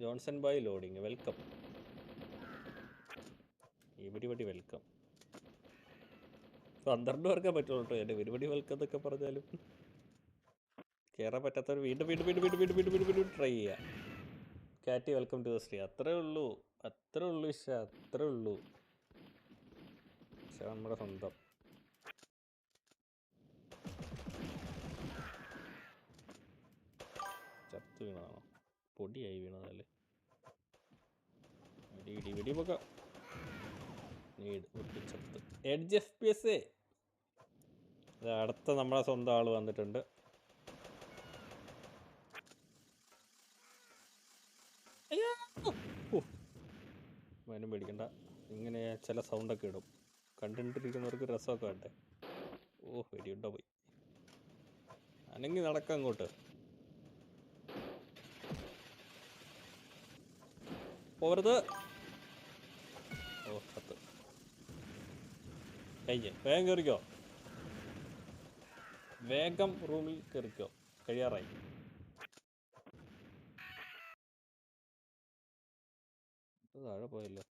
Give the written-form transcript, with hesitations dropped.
Johnson ബായ് loading. Welcome. Everybody welcome. 12 പേർക്കേ പറ്റുള്ളൂ കേട്ടോ. എൻ്റെ എവരിബഡി വെൽക്കം എന്നൊക്കെ പറഞ്ഞാലും കയറാൻ പറ്റാത്തവർ വീണ്ടും വീണ്ടും വീണ്ടും വീണ്ടും വീണ്ടും വീണ്ടും വീണ്ടും വീണ്ടും ട്രൈ ചെയ്യുക. കാറ്റി വെൽക്കം ടു ദ സ്ട്രീം. അത്രേ ഉള്ളൂ, അത്രേ ഉള്ളൂ ഇഷ, അത്രേ ഉള്ളൂ. പക്ഷെ നമ്മുടെ സ്വന്തം ചത്ത് വീണതാണോ? പൊടിയായി വീണതല്ലേ? ഇടി ഇടി വെടി പൊക്ക ചത്ത്. Edge FPS. അടുത്ത നമ്മളെ സ്വന്തം ആള് വന്നിട്ടുണ്ട്. വേനും പേടിക്കണ്ട. ഇങ്ങനെ ചില സൗണ്ടൊക്കെ ഇടും. കണ്ടിട്ടിരിക്കുന്നവർക്ക് രസമൊക്കെ വേണ്ടേ? ഓ വെടിയുണ്ട പോയി. അനങ്ങി നടക്കാം അങ്ങോട്ട്. പോരുത്. ഓ പത്ത് കഴിഞ്ഞ്. വേഗം കയറിക്കോ, വേഗം റൂമിൽ കയറിക്കോ. കഴിയാറായി. താഴെ പോയല്ലോ.